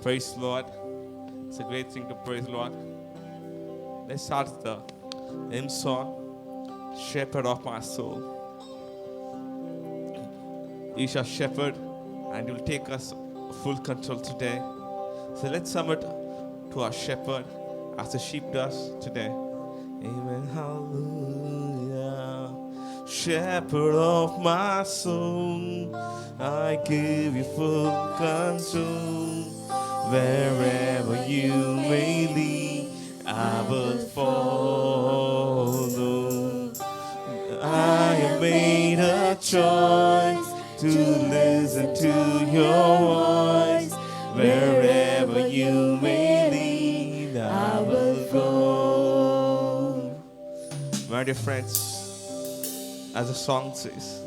Praise Lord. It's a great thing to praise Lord. Let's start the hymn song, Shepherd of my soul. He's our shepherd and he will take us full control today. So let's submit to our shepherd as the sheep does today. Amen. Hallelujah. Shepherd of my soul, I give you full control. Wherever you may lead, I will follow. I have made a choice to listen to your voice. Wherever you may lead, I will go. My dear friends, as the song says,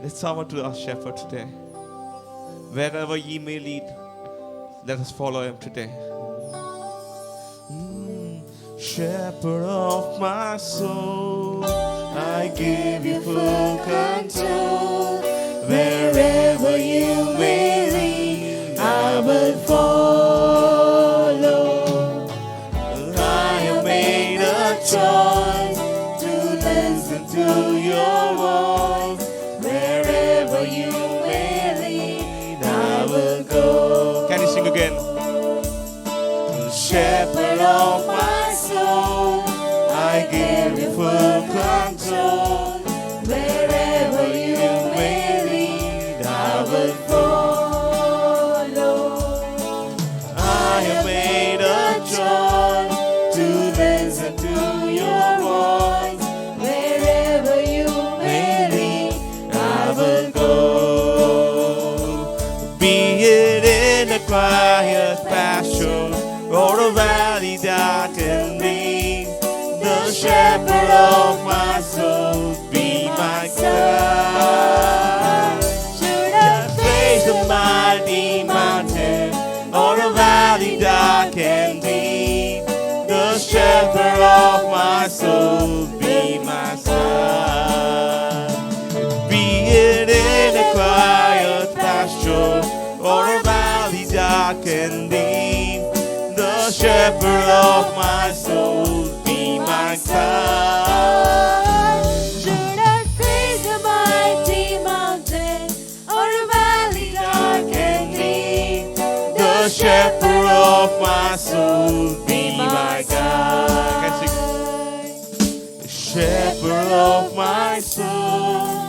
let's summon to our shepherd today. Wherever ye may lead, let us follow him today. Shepherd of my soul, I give you full control. Wherever you may lead, I will follow. I have made a choice to listen to your voice. Wherever you may lead, I will go. Can you sing again? Shepherd of my soul, I give you full control. Wherever you may lead, I will follow. I have made a choice to listen to your voice. Wherever you may lead, I will go. Be it in a quiet pasture or a valley dark and deep, the shepherd of my soul be my guide. Should I face a mighty mountain or a valley dark and deep, the shepherd of my soul be my side. Be it in a quiet pasture or a valley dark and deep, the shepherd of my soul be my guide. Should I face a mighty mountain or a valley dark and deep, The shepherd of my soul be my guide. The shepherd of my soul,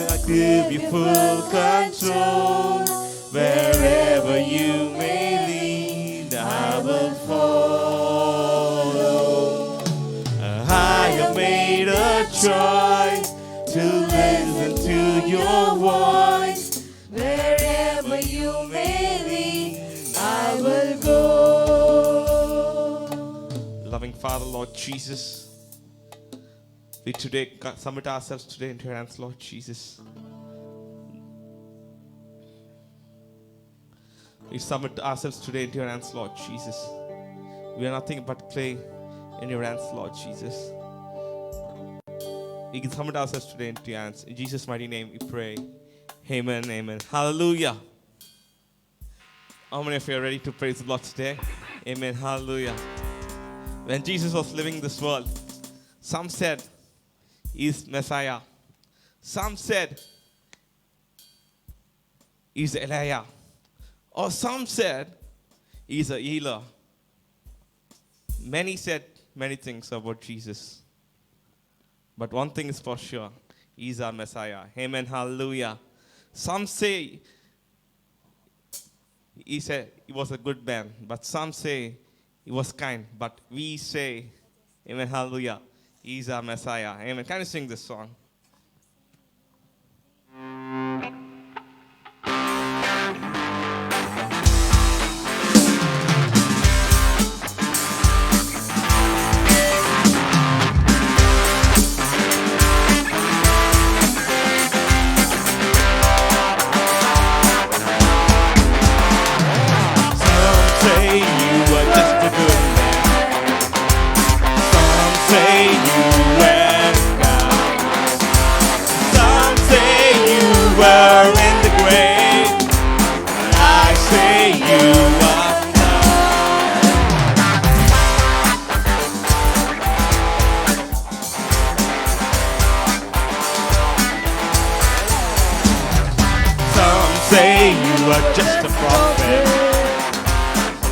I give you full control. Wherever you may lead, I will follow. I have made a choice to listen to your voice. wherever you may lead, I will go. Loving Father, Lord Jesus, we today submit ourselves today into your hands, Lord Jesus. We submit ourselves today into your hands, Lord Jesus. We are nothing but clay in your hands, Lord Jesus. We can submit ourselves today into your hands. In Jesus' mighty name we pray. Amen, amen. Hallelujah. How many of you are ready to praise the Lord today? Amen, hallelujah. When Jesus was living in this world, some said he's Messiah. Some said he's Elijah. Or some said he's a healer. Many said many things about Jesus. But one thing is for sure, he's our Messiah. Amen, hallelujah. Some say he was a good man, but some say he was kind. But we say, amen, hallelujah, he's our Messiah. Amen. Can you sing this song? Say you and God. a prophet.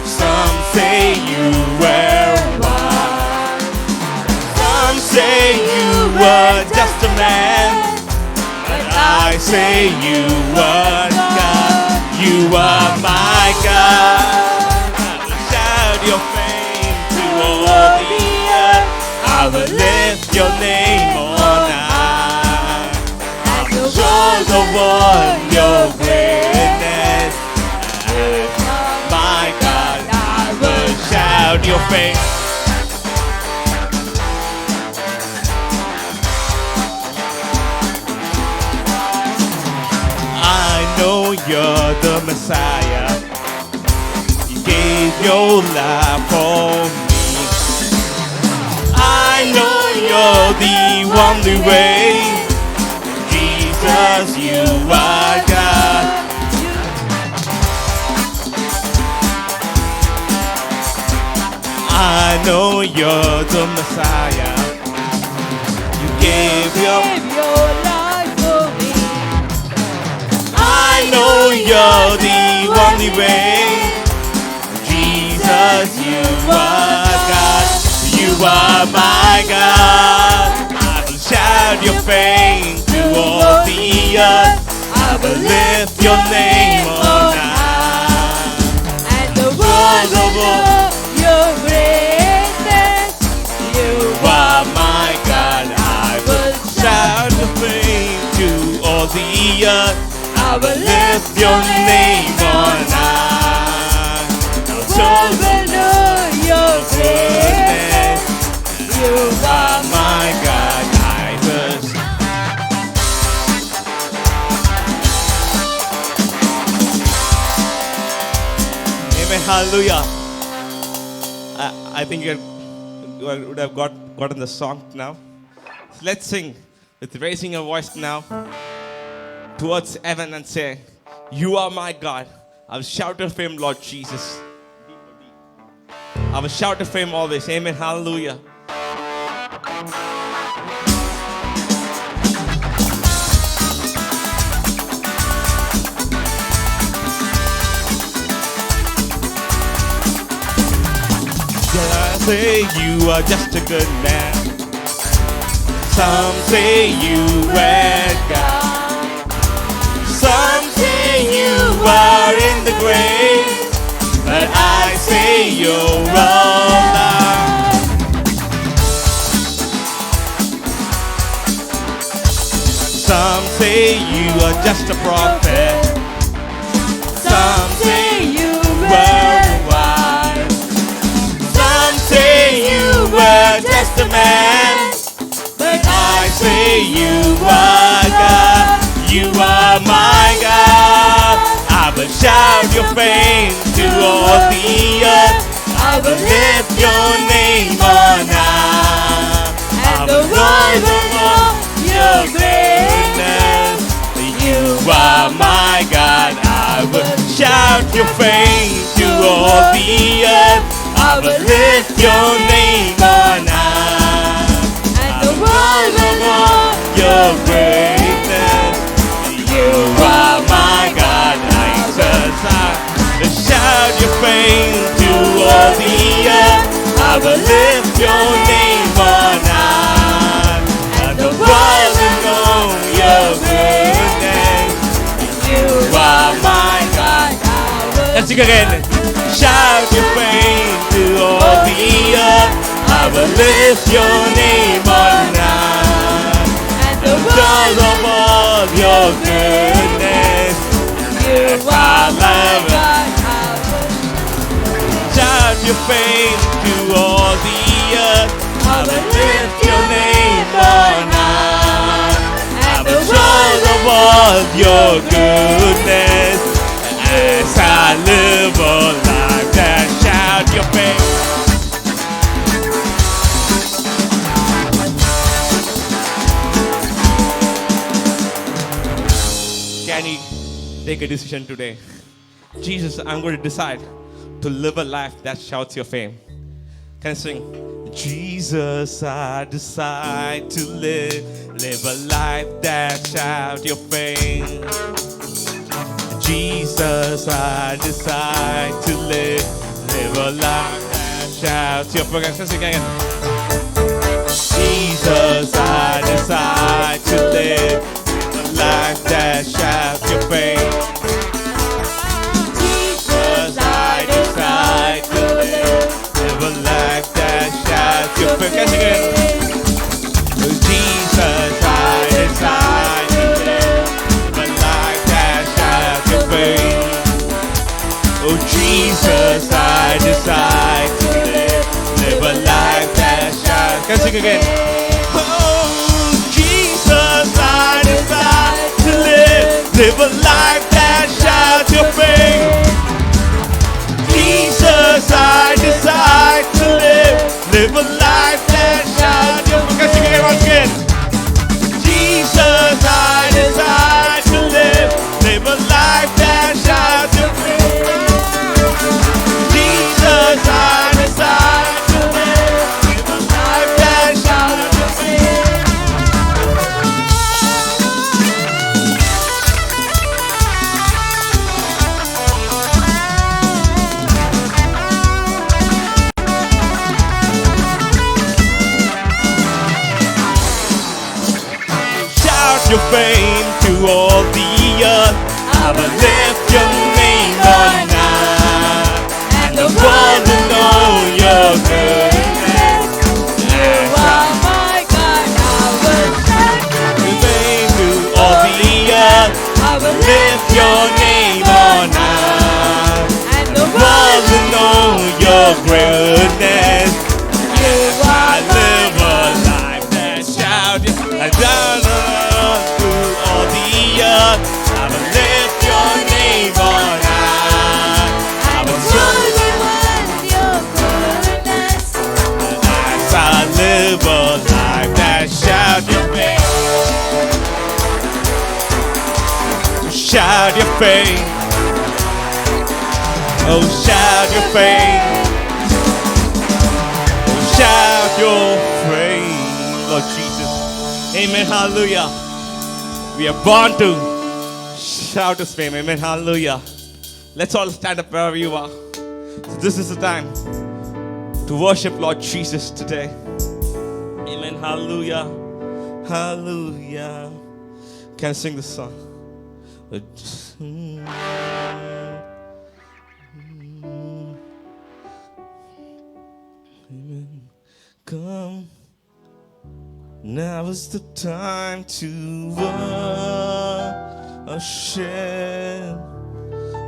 Some say you were wise. Some say you were just a man. But I say you were God. You are my God. I will shout your fame to all the earth. I will lift your name on high. I will show the world your greatness. My God, I will shout your fame. I know you're the Messiah. You gave your life for me. I know you're the only way. Jesus, you are God. I know you're the Messiah. You gave your life for me. I know you're the only way. Jesus, you are God. You are my God. I will shout your fame to all the earth. I will lift your name on high. And the world will know your greatness. You are my God. I will shout your fame to all the earth. I will lift your name on high. The world will know your greatness. You are My God, I will. Amen. Hallelujah. I think you would have gotten the song now. So let's sing with raising your voice now towards heaven and say, you are my God. I will shout your fame, Lord Jesus. I will shout your fame always. Amen. Hallelujah. Some say you are just a good man. Some say you were God. Some say you are in the grave. But I say you're alive. Some say you are just a prophet. Some say you were wise. Some say you were just a man. But I say you are God. You are my God. I will shout your fame to all the earth. I will lift your name on high. And the world will know your greatness. You are my God. I will shout your fame to all the earth. I will lift your name on high. And the world will know your greatness. You are my God. I will shout your fame to all the earth. I will lift your name on high. And the world will know your goodness. You are my God. Let's sing again. Shout your fame to all the earth. I will lift your name on high. and the Because of all your goodness, you are my God. shout your fame to all the earth. I will lift your name on high. I will show the world your goodness as I live a life that shout your fame. Can you take a decision today? Jesus, I'm going to decide to live a life that shouts your fame. Can I sing? Jesus, I decide to live a life that shouts your fame. Jesus, I decide to live a life that shouts your praise. Let's sing again. Jesus, I decide to live a life that shouts your praise. Jesus, I decide to live a life that shouts your praise. Let's sing again. Jesus, I decide to live a life that shouts your praise. Oh Jesus, I decide to live a life that shouts. Can I sing again? Oh Jesus, I decide to live a life that shouts your praise. Jesus, I decide to live a life that shouts your praise. Can I sing again once again? Jesus, I decide to live a life that shouts your praise. Jesus, I decide to live a life that shouts your praise. Shout your fame to all the earth. I will lift your name on high, and the world will know your goodness. You are my God, I will shout Your fame to all the earth. I will Lift your name on high, and the world will know your greatness. You I are live a life that shout. I down through all the earth. I will lift your name on high. I will truly with your goodness. as I live a life that shout your faith. Shout your faith. Oh, shout your faith. Oh, shout your praise, Lord Jesus. Amen. Hallelujah. We are born to shout His fame. Amen. Hallelujah. Let's all stand up wherever you are. So this is the time to worship Lord Jesus today. Amen. Hallelujah. Hallelujah. Can I sing this song? Amen. Come. Now is the time to worship.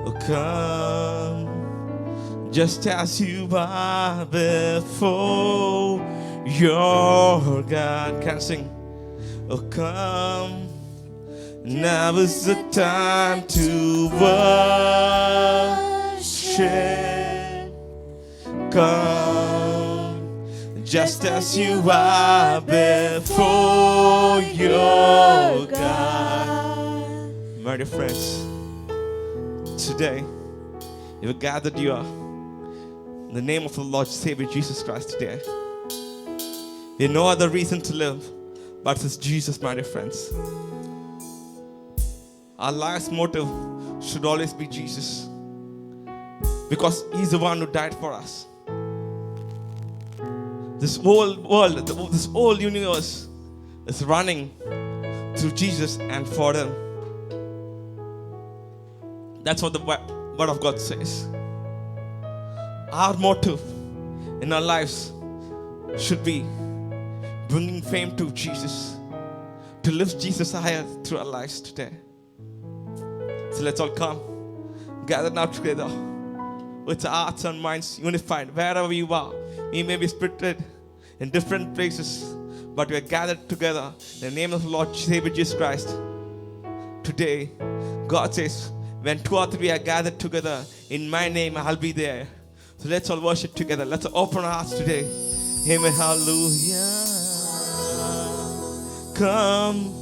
Oh, come just as you are before your God. Can I sing? Oh, come. Now is the time to worship. Come just as you are before your God. My dear friends, today you have gathered here in the name of the Lord Savior Jesus Christ today. We have no other reason to live but it's Jesus, my dear friends. Our life's motive should always be Jesus, because He's the one who died for us. This whole world, this whole universe is running through Jesus and for Him. That's what the Word of God says. Our motive in our lives should be bringing fame to Jesus, to lift Jesus higher through our lives today. So let's all come, gather now together with our hearts and minds unified. Wherever you are, we may be split in different places, but we are gathered together in the name of the Lord Savior Jesus Christ. Today, God says, when 2 or 3 are gathered together in my name, I'll be there. So let's all worship together. Let's open our hearts today. Amen. Hallelujah. Come.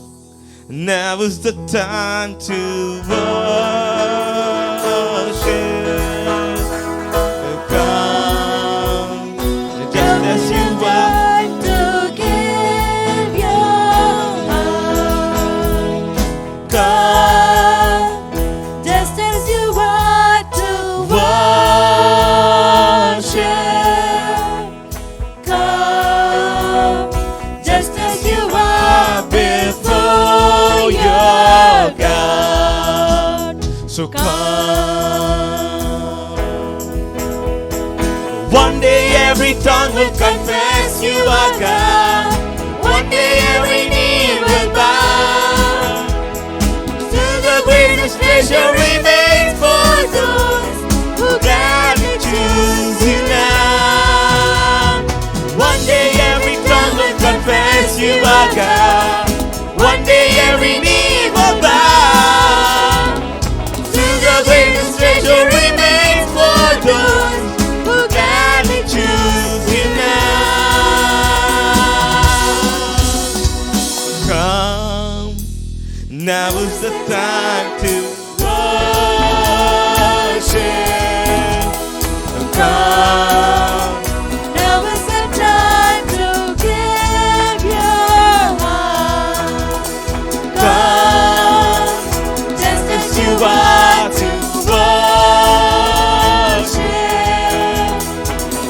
Now is the time to worship. Come, just as you are. To give your heart. Come, Just as every tongue will confess you are God. One day every knee will bow. Still the greatest treasure remains for those who gladly choose you now. One day every tongue will confess you are God. One day every knee will bow. Still the greatest treasure remains for those who gladly choose you now. Come, now is the time to worship. Come, Now is the time to give your heart. come, Just as you you are to worship.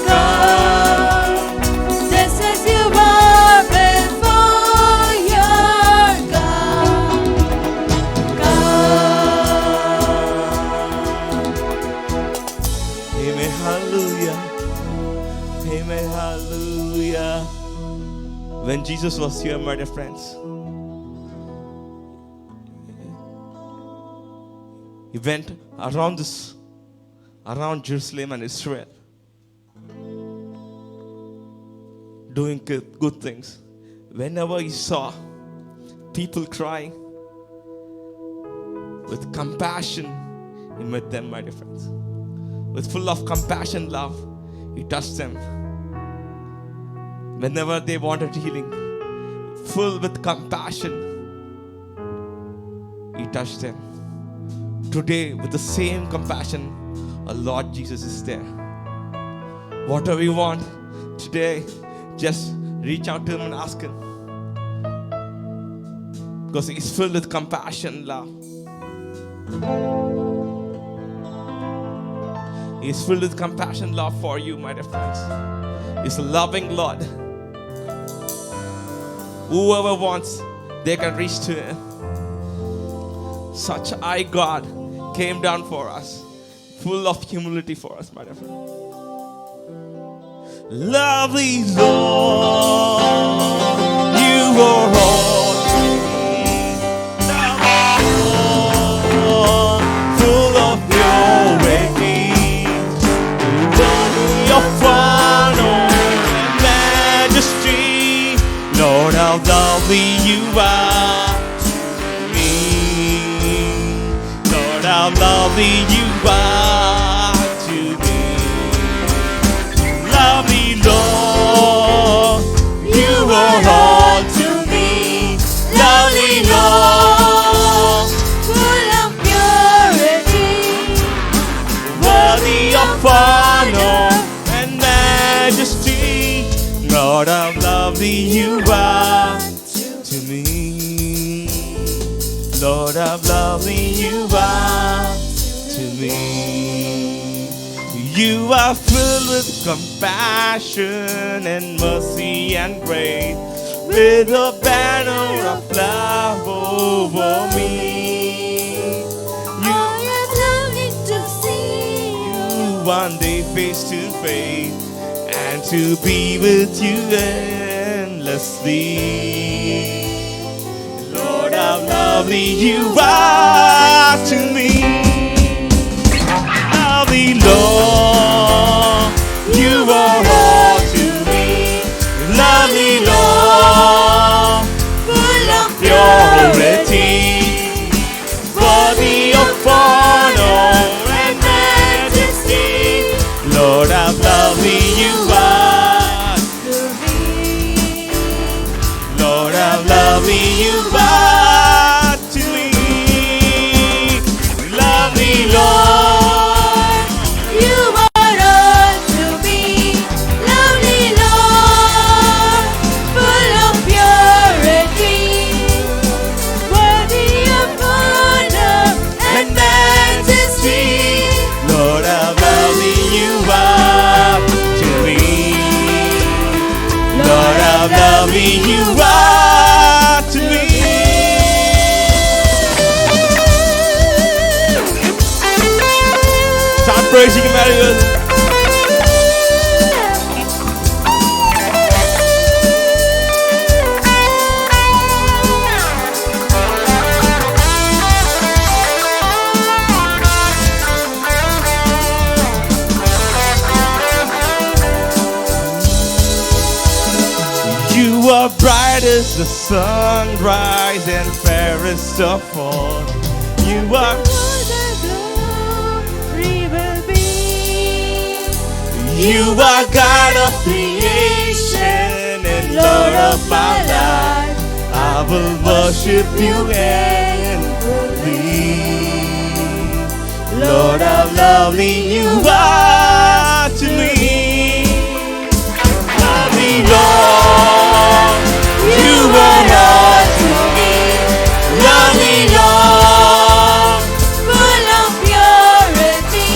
come, just as you are before your God. Amen, hallelujah. Amen, hallelujah. When Jesus was here, my dear friends, he went around Jerusalem and Israel, doing good things. Whenever he saw people crying, with compassion, he met them, my dear friends. With full of compassion, love, he touched them. Whenever they wanted healing, full with compassion, he touched them. Today, with the same compassion, our Lord Jesus is there. Whatever you want today, just reach out to him and ask him. Because he's filled with compassion, love. He's filled with compassion, love for you, my dear friends. He's a loving Lord. Whoever wants, they can reach to him. Such high God came down for us, full of humility for us, my dear friend. Lovely Lord, you are all to me. Lord, full of purity, worthy of honor and majesty. Lord, how lovely you are to me. Lord, how lovely you are to me. Lovely Lord, you are all to me. Lovely Lord, Full of purity, worthy of honor and majesty. Lord, how lovely you are to me. Lord, how lovely you are to me. You are filled with compassion and mercy and grace, with a banner of love over me. I am longing to see you. One day face to face, and to be with you endlessly. Lord, how lovely you are to me. Lovely Lord, you are all to me. Lovely Lord, Full of purity, worthy of honor and majesty. Lord, how lovely you are to me. Lord, how lovely you are to me. Lovely Lord, You are all to me. Lovely Lord, full of purity, worthy of honor and majesty. Lord, how lovely you are to me. Lord, how lovely you are to me. Start praising Him, Emmanuel. are bright as the sunrise and fairest of all. You are, the glory will be. you are God of creation and Lord of my life. I will worship you endlessly. Lord, how lovely you are to me. Lovely Lord, you are all to me. Lovely Lord, Full of purity,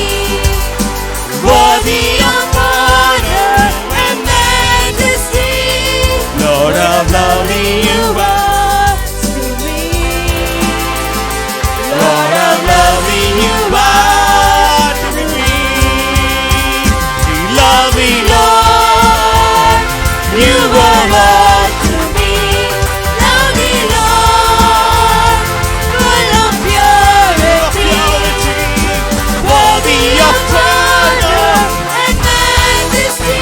worthy of honor and majesty. Lord, how lovely you are. To me, Lord, how lovely you are to me. Lovely Lord, you are all to me, lovely Lord, full of purity, worthy of honor. and majesty.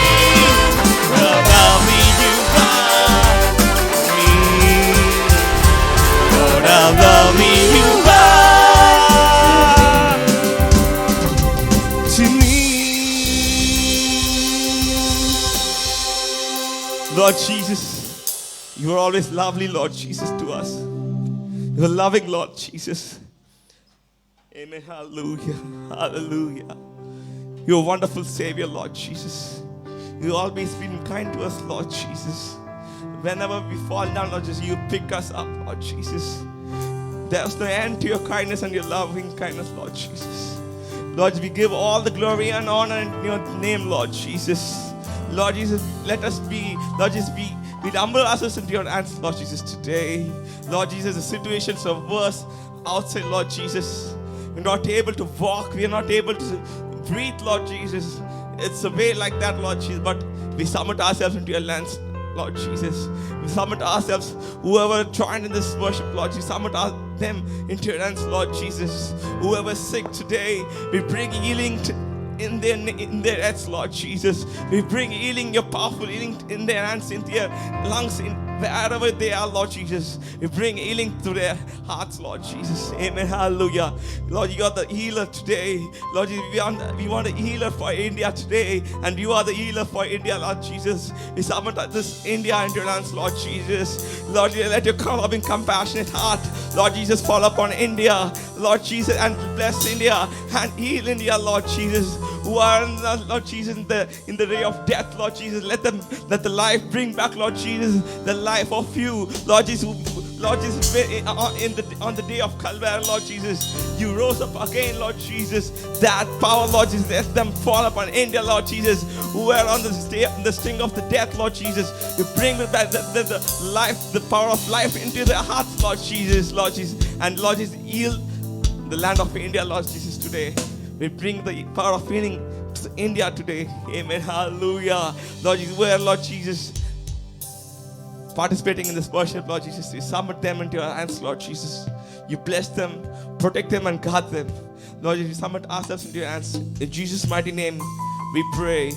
How lovely you are to me. Lord, how lovely you are to me. Lord Jesus, you are always lovely, Lord Jesus, to us. You are loving, Lord Jesus. Amen. Hallelujah. Hallelujah. You're a wonderful Savior, Lord Jesus. You've always been kind to us, Lord Jesus. Whenever we fall down, Lord Jesus, you pick us up, Lord Jesus. There's no end to your kindness and your loving kindness, Lord Jesus. Lord, we give all the glory and honor in your name, Lord Jesus. Lord Jesus, let us be, Lord Jesus, we humble ourselves into your hands, Lord Jesus, today. Lord Jesus, the situations are worse outside, Lord Jesus. We're not able to walk, we are not able to breathe, Lord Jesus. It's a way like that, Lord Jesus, but we submit ourselves into your hands, Lord Jesus. We submit ourselves, whoever joined in this worship, Lord Jesus, submit them into your hands, Lord Jesus. Whoever is sick today, we bring healing in their heads, Lord Jesus. We bring healing, your powerful healing in their hands, in their lungs, in wherever they are, Lord Jesus. We bring healing to their hearts, Lord Jesus. Amen. Hallelujah. Lord, you are the healer today. Lord, we want a healer for India today, and you are the healer for India, Lord Jesus. We submit this India into your hands, Lord Jesus. Lord, let your loving, compassionate heart, Lord Jesus, fall upon India, Lord Jesus, and bless India and heal India, Lord Jesus. Who are, Lord Jesus, in the day of death, Lord Jesus, let the life bring back, Lord Jesus, the life of you, Lord Jesus. Lord Jesus, on the day of Calvary, Lord Jesus, you rose up again, Lord Jesus. That power, Lord Jesus, let them fall upon India, Lord Jesus, who are on the sting of the death, Lord Jesus. You bring back the life, the power of life into their hearts, Lord Jesus, and Lord Jesus, heal the land of India, Lord Jesus, today. We bring the power of healing to India today. Amen. Hallelujah. Lord Jesus, where, Lord Jesus, participating in this worship, Lord Jesus, you submit them into your hands, Lord Jesus. You bless them, protect them, and guard them. Lord Jesus, we submit ourselves into your hands. In Jesus' mighty name, we pray.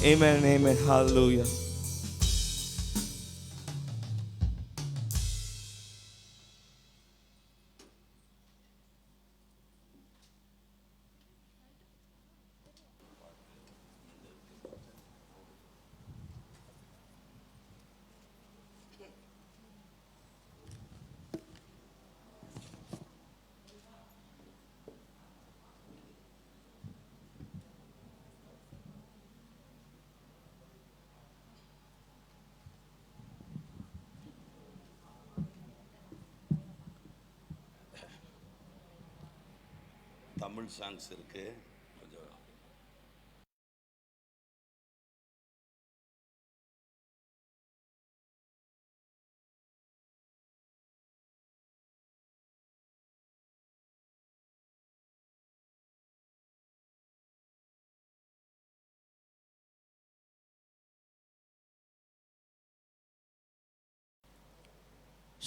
Amen and amen. Hallelujah. Tamil songs இருக்கு கொஞ்சம்.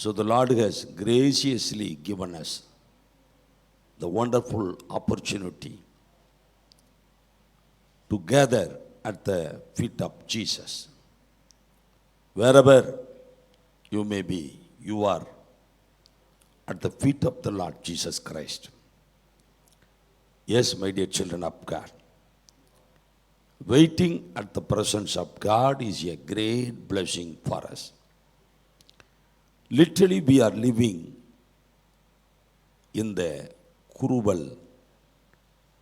So the Lord has graciously given us the wonderful opportunity to gather at the feet of Jesus. Wherever you are at the feet of the Lord Jesus Christ. Yes, my dear children of God. Waiting at the presence of God is a great blessing for us. Literally, we are living in the crucial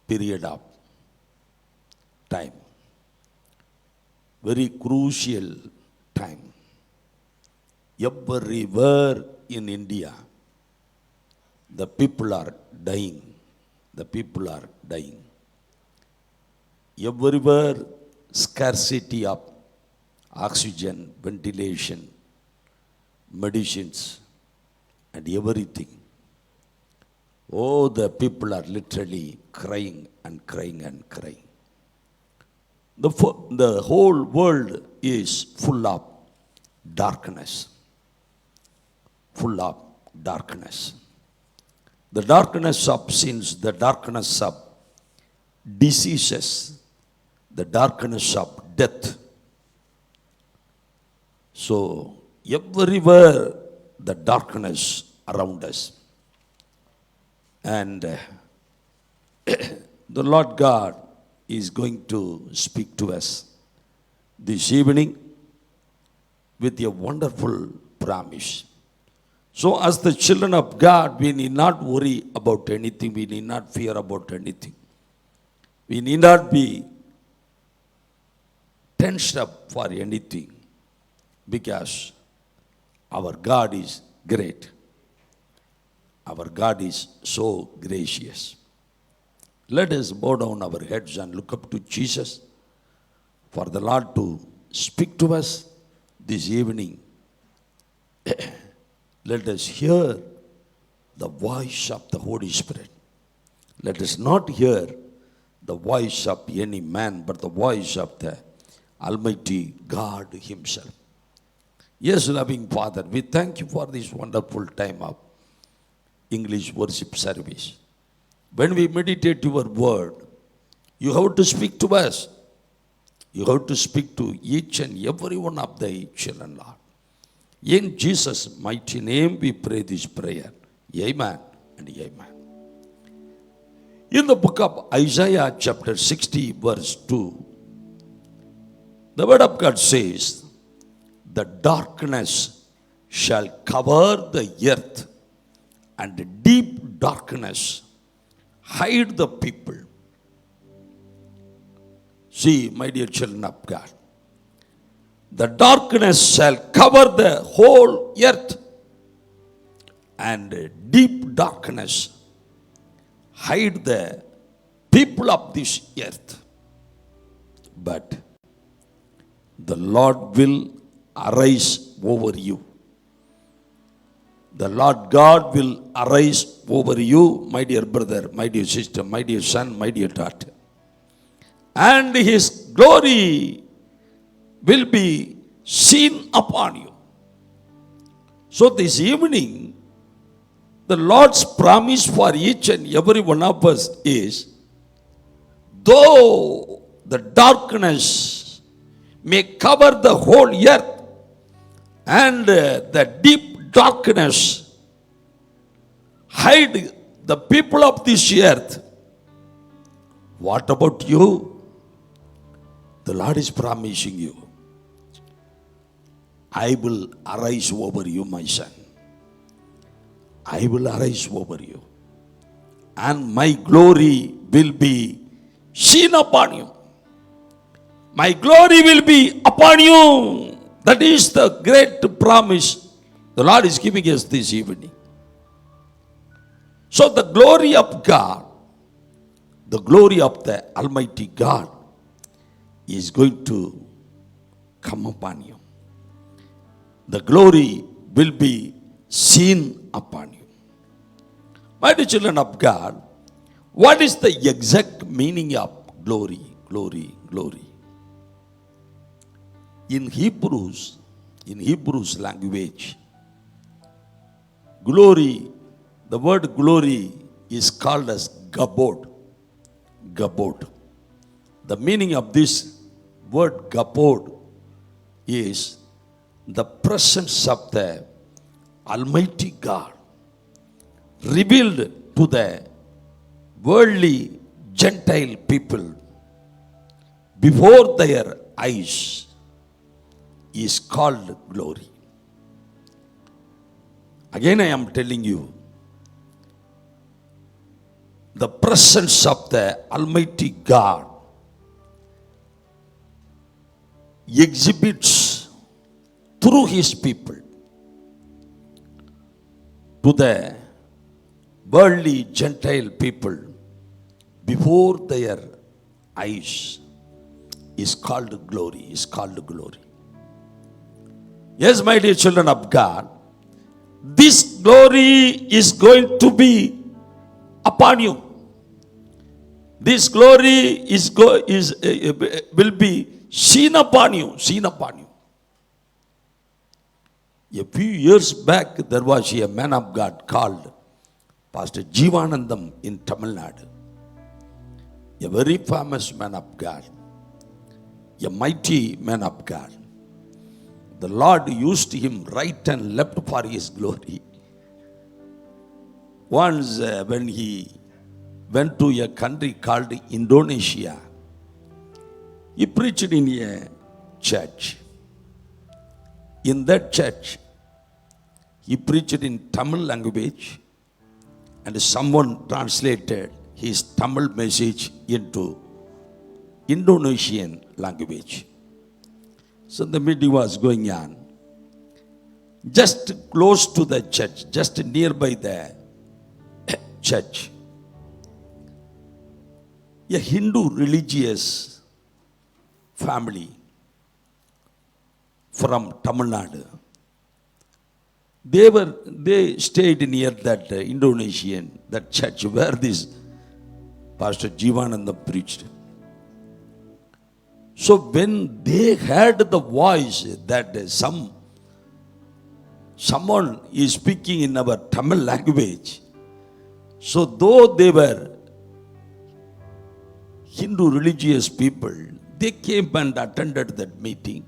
period of time. Very crucial time. Everywhere in India, the people are dying. The people are dying. Everywhere, scarcity of oxygen, ventilation, medicines, and everything. Oh, the people are literally crying and crying and crying. The whole world is full of darkness. Full of darkness. The darkness of sins, the darkness of diseases, the darkness of death. So, everywhere the darkness around us. And the Lord God is going to speak to us this evening with a wonderful promise. So as the children of God, we need not worry about anything. We need not fear about anything. We need not be tensed up for anything because our God is great. Our God is so gracious. Let us bow down our heads and look up to Jesus for the Lord to speak to us this evening. Let us hear the voice of the Holy Spirit. Let us not hear the voice of any man, but the voice of the Almighty God Himself. Yes, loving Father, we thank you for this wonderful time of English worship service. When we meditate your word, you have to speak to us. You have to speak to each and every one of thy children, Lord. In Jesus' mighty name we pray this prayer. Amen and amen. In the book of Isaiah chapter 60 verse 2, the word of God says, the darkness shall cover the earth and deep darkness hide the people. See, my dear children of God, the darkness shall cover the whole earth and deep darkness hide the people of this earth. But the Lord will arise over you. The Lord God will arise over you, my dear brother, my dear sister, my dear son, my dear daughter. And His glory will be seen upon you. So this evening, the Lord's promise for each and every one of us is, though the darkness may cover the whole earth and the deep darkness hide the people of this earth, what about you? The Lord is promising you, I will arise over you, my son. I will arise over you. And my glory will be seen upon you. My glory will be upon you. That is the great promise the Lord is giving us this evening. So the glory of God, the glory of the Almighty God is going to come upon you. The glory will be seen upon you. My dear children of God, what is the exact meaning of glory? Glory, glory. In Hebrews language, glory, the word glory is called as gabod. Gabod. The meaning of this word gabod is the presence of the Almighty God revealed to the worldly Gentile people before their eyes is called glory. Again, I am telling you, the presence of the Almighty God exhibits through His people to the worldly Gentile people before their eyes is called glory, is called glory. Yes, my dear children of God, this glory is going to be upon you. This glory will be seen upon you, seen upon you. A few years back, there was a man of God called Pastor Jeevanandam in Tamil Nadu. A very famous man of God, a mighty man of God. The Lord used him right and left for His glory. Once when he went to a country called Indonesia, he preached in a church. In that church, he preached in Tamil language, and someone translated his Tamil message into Indonesian language. So the meeting was going on. Just close to the church, just nearby the church, a Hindu religious family from Tamil Nadu. They stayed near that Indonesian, that church where this Pastor Jeevanandam preached. So when they heard the voice that someone is speaking in our Tamil language, so though they were Hindu religious people, they came and attended that meeting.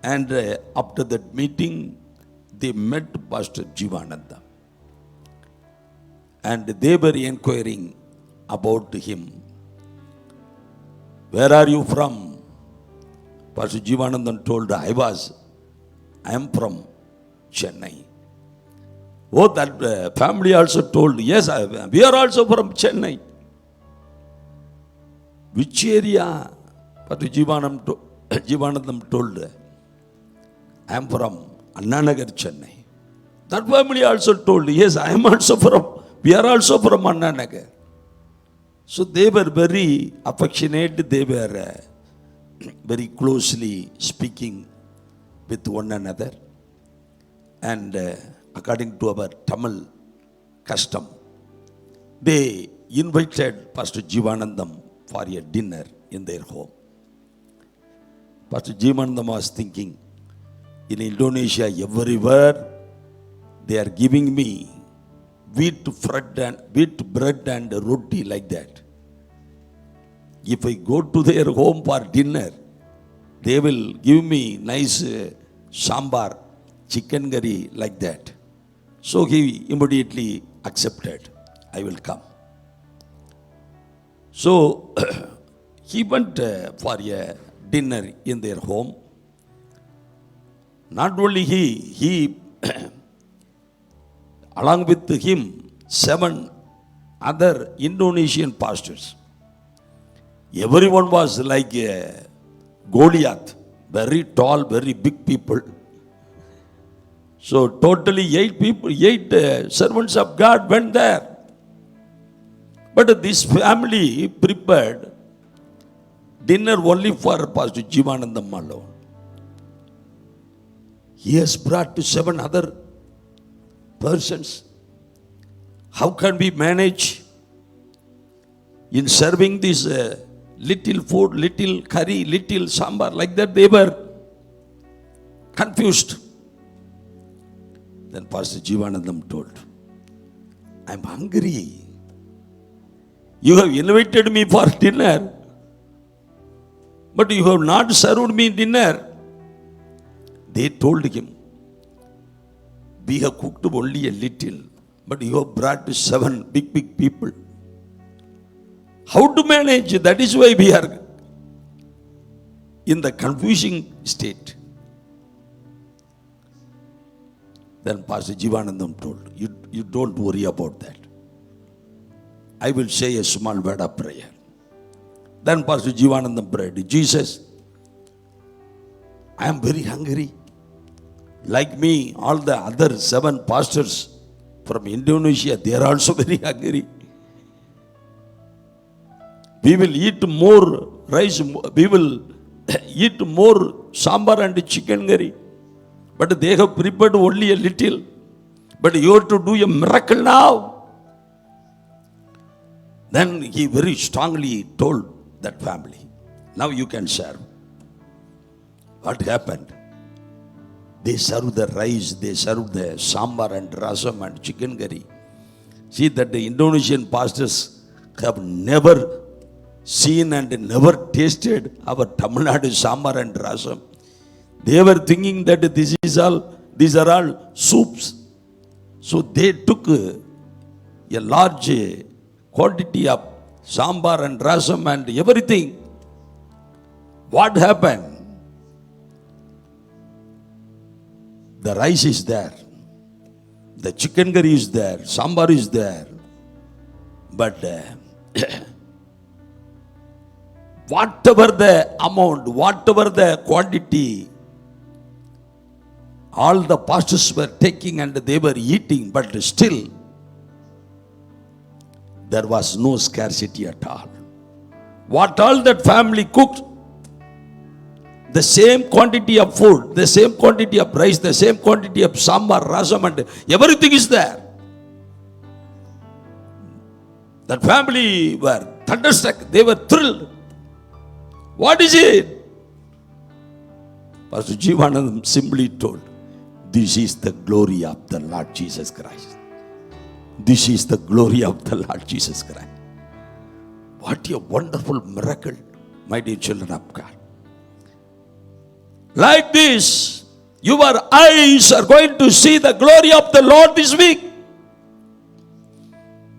And after that meeting, they met Pastor Jeevanandam. And they were inquiring about him. Where are you from? Pastor Jeevanandam told, I am from Chennai. Oh, that family also told, yes, we are also from Chennai. Which area? Pastor Jeevanandam told, I am from Annanagar, Chennai. That family also told, yes, I am also we are also from Annanagar. So they were very affectionate, they were very closely speaking with one another. And according to our Tamil custom, they invited Pastor Jeevanandam for a dinner in their home. Pastor Jeevanandam was thinking, in Indonesia, everywhere they are giving me wheat bread and roti like that. If I go to their home for dinner, they will give me nice sambar, chicken curry like that. So he immediately accepted, I will come. So he went for a dinner in their home. Not only he along with him, 7 other Indonesian pastors. Everyone was like a Goliath, very tall, very big people. So totally 8 servants of God went there. But this family prepared dinner only for Pastor Jeevanandam alone. He has brought 7 other persons. How can we manage in serving this little food, little curry, little sambar? Like that they were confused. Then Pastor Jeevanandam told, I am hungry. You have invited me for dinner, but you have not served me dinner. They told him, we have cooked only a little, but you have brought 7 big people. How to manage? That is why we are in the confusing state. Then Pastor Jivanandam told, you don't worry about that. I will say a small word of prayer. Then Pastor Jivanandam prayed, Jesus, I am very hungry. Like me, all the other 7 pastors from Indonesia, they are also very hungry. We will eat more rice, we will eat more sambar and chicken curry. But they have prepared only a little. But you have to do a miracle now. Then he very strongly told that family, now you can serve. What happened? They served the rice, they served the sambar and rasam and chicken curry. See that the Indonesian pastors have never seen and never tasted our Tamil Nadu sambar and rasam. They were thinking that these are all soups. So they took a large quantity of sambar and rasam and everything. What happened? The rice is there, the chicken curry is there, sambar is there, but whatever the amount, whatever the quantity, all the pastors were taking and they were eating, but still there was no scarcity at all. What all that family cooked, the same quantity of food, the same quantity of rice, the same quantity of sambar, rasam and everything is there. That family were thunderstruck, they were thrilled. What is it? Pastor Jivanandam simply told, this is the glory of the Lord Jesus Christ. This is the glory of the Lord Jesus Christ. What a wonderful miracle, my dear children of God. Like this, your eyes are going to see the glory of the Lord this week.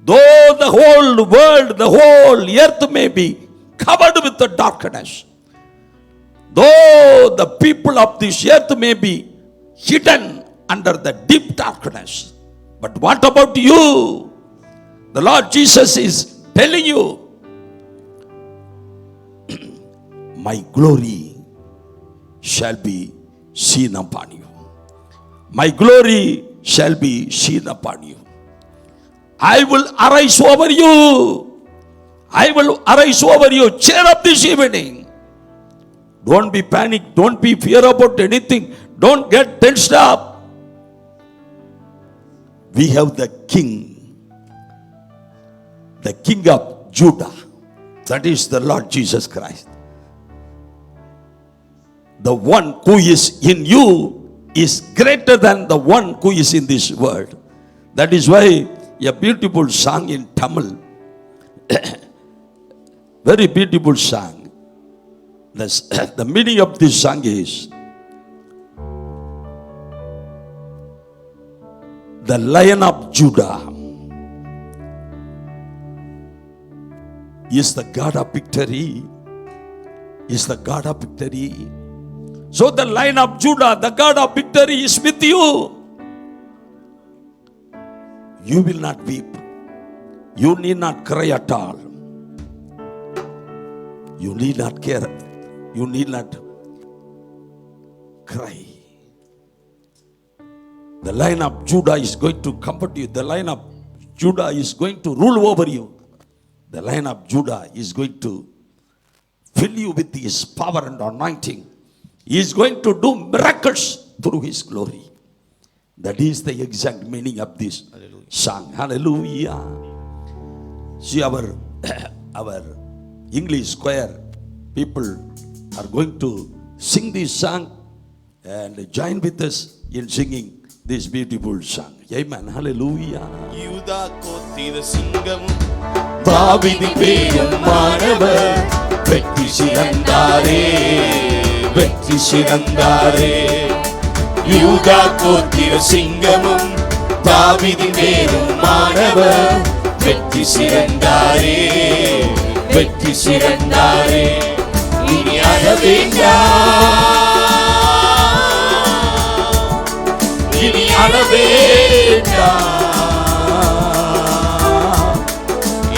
Though the whole world, the whole earth may be covered with the darkness, though the people of this earth may be hidden under the deep darkness, but what about you? The Lord Jesus is telling you, my glory shall be seen upon you. My glory shall be seen upon you. I will arise over you. I will arise over you. Cheer up this evening. Don't be panicked. Don't be fear about anything. Don't get tensed up. We have the King of Judah. That is the Lord Jesus Christ. The one who is in you is greater than the one who is in this world. That is why a beautiful song in Tamil, very beautiful song. The meaning of this song is, the Lion of Judah is the God of victory. Is the God of victory. So the Lion of Judah, the God of victory is with you. You will not weep. You need not cry at all. You need not care. You need not cry. The Lion of Judah is going to comfort you. The Lion of Judah is going to rule over you. The Lion of Judah is going to fill you with his power and anointing. He is going to do miracles through his glory. That is the exact meaning of this song. Hallelujah. See, our English choir people are going to sing this song and join with us in singing this beautiful song. Amen. Hallelujah. யூதா கோத்திர சிங்கம் தாவீதின் பேருமானவர் வெற்றி சிறந்தாரே, வெற்றி சிறந்தாரே. யூதா கோத்திர சிங்கமும் தாவீதின் வேருமானவர் வெற்றி சிறந்தாரே வெற்றி சிறந்தாரே இனி அழ வேண்டாம் இனி அழ வேண்டாம்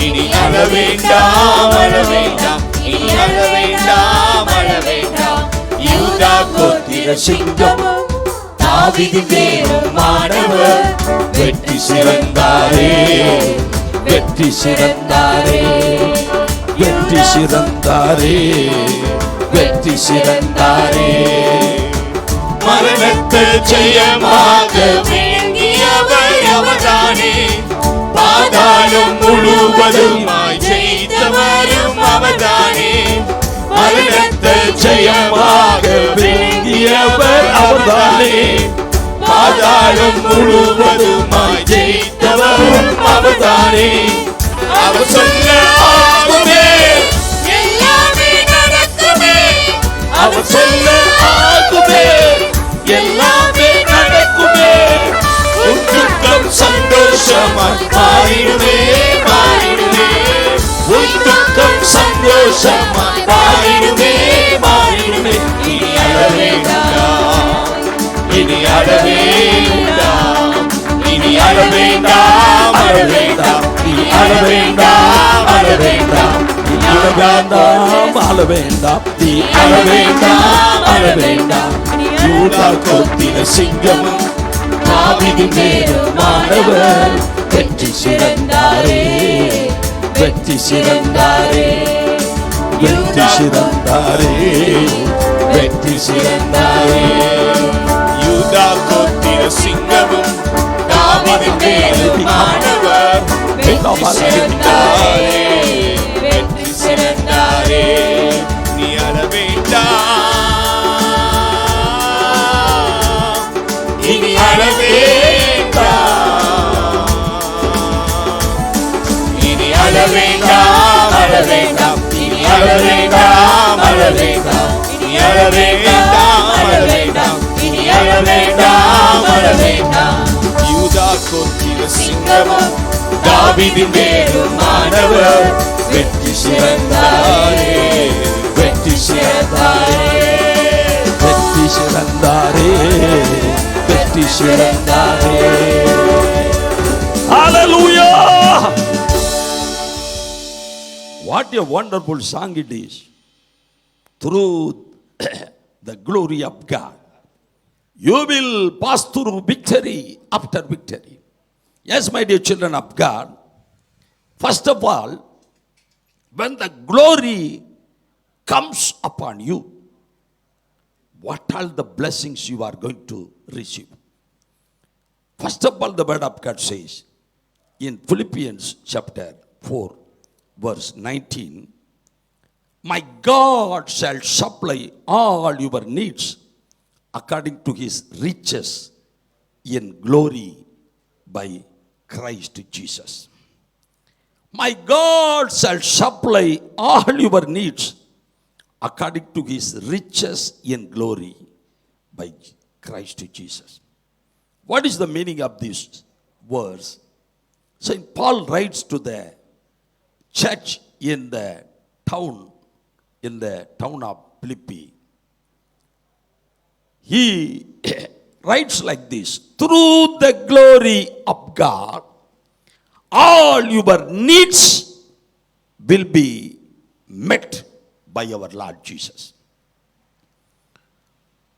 இனி அழ வேண்டாம் அழ வேண்டாம் இனி அழ வேண்டாம் அழ வேண்டாம் யூதா கோத்திர சிங்கமும் தாவீதின் வேருமானவர் வெற்றி சிறந்தாரே வெற்றி சிறந்தாரே வெற்றி சிறந்தாரே வெற்றி சிறந்தாரே மரணத்தை ஜெயமாக விழுங்கியவர் அவர்தானே பாதாளம் முழுவதுமாய் ஜெயித்தவரும் அவர்தானே மரணத்தை ஜெயமாக விழுங்கியவர் அவர்தானே பாதாளம் முழுவதுமாய் ஜெயித்தவரும் அவர்தானே அவர் சொல்ல ஆகுமே எல்லாமே நடக்குமே அவர் சொல்ல ஆகுமே எல்லாமே நடக்குமே உன் துக்கம் சந்தோஷமாய் மாறிடுமே மாறிடுமே உன் துக்கம் சந்தோஷமாய் மாறிடுமே மாறிடுமே இனி அழ வேண்டாம் இனி அழ வேண்டாம் இனி அழ வேண்டாம் அழ வேண்டாம் இனி அழ வேண்டாம் அழ வேண்டாம் அழ வேண்டாம் அழ வேண்டாம் நீ அழ வேண்டாம் அழ வேண்டாம் யூதா கோத்திர சிங்கமும் தாவீதின் வேருமானவர் வெற்றி சிறந்தாரே வெற்றி சிறந்தாரே வெற்றி சிறந்தாரே வெற்றி சிறந்தாரே யூதா கோத்திர சிங்கமும் தாவீதின் வேருமானவர் வெற்றி சிறந்தாரே வெற்றி சிறந்தாரே நீ அழ வேண்டாம் இனி அழ வேண்டாம் இனி அழ வேண்டாம் அழ வேண்டாம் இனி அழ வேண்டாம் அழ வேண்டாம் இனி அழ வேண்டாம் அழ வேண்டாம் இனி அழ வேண்டாம் அழ வேண்டாம் யூதா கோத்திர சிங்கமும் தாவீதின் வேருமானவர் வெற்றி சிறந்தாரே வெற்றி சிறந்தாரே வெற்றி சிறந்தாரே வெற்றி சிறந்தாரே ஹalleluya what a wonderful song it is through the glory of God you will pass through victory after victory. Yes, my dear children of God, first of all, when the glory comes upon you, what are the blessings you are going to receive? First of all, the word of God says in Philippians chapter 4, verse 19, my God shall supply all your needs according to his riches in glory by Christ Jesus. My God shall supply all your needs according to his riches in glory by Christ Jesus. What is the meaning of this verse? Saint Paul writes to the church in the town of Philippi. He writes like this: through the glory of God, all your needs will be met by our Lord Jesus.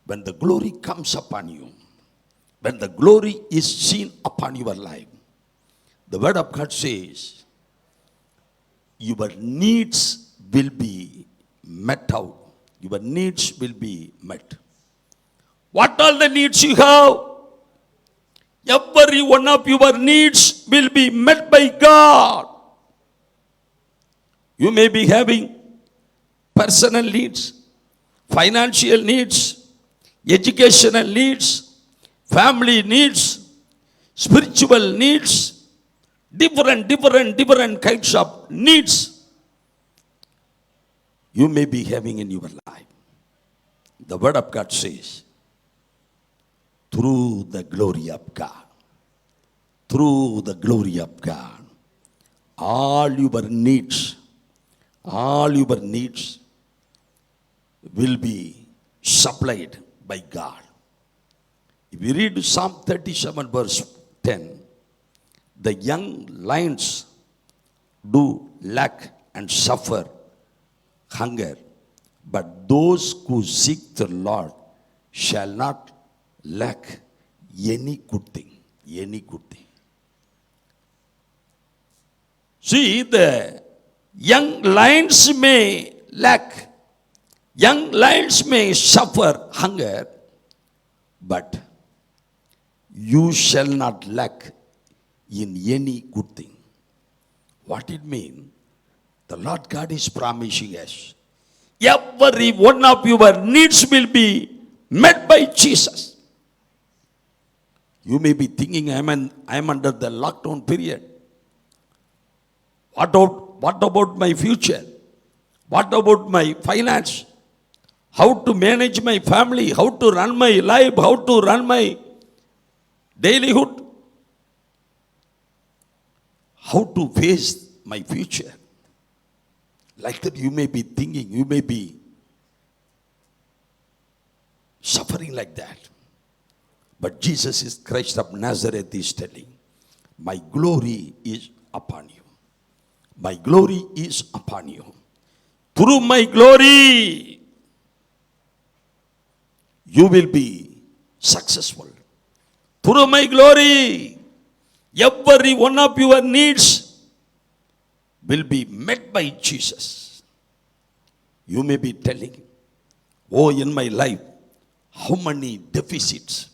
When the glory comes upon you, when the glory is seen upon your life, the word of God says, your needs will be met out. Your needs will be met. What are the needs you have? Every one of your needs will be met by God. You may be having personal needs, financial needs, educational needs, family needs, spiritual needs, different kinds of needs you may be having in your life. The word of God says, through the glory of God. Through the glory of God. All your needs will be supplied by God. If you read Psalm 37 verse 10, the young lions do lack and suffer hunger, but those who seek the Lord shall not lack any good thing. Any good thing. See, the young lions may lack, young lions may suffer hunger, but you shall not lack in any good thing. What it means? The Lord God is promising us, every one of your needs will be met by Jesus. You may be thinking, I am under the lockdown period. What about my future? What about my finance? How to manage my family? How to run my life? How to run my dailyhood? How to face my future? Like that you may be thinking, you may be suffering like that. But Jesus is Christ of Nazareth is telling, my glory is upon you. My glory is upon you. Through my glory, you will be successful. Through my glory, every one of your needs will be met by Jesus. You may be telling, oh, in my life, how many deficits?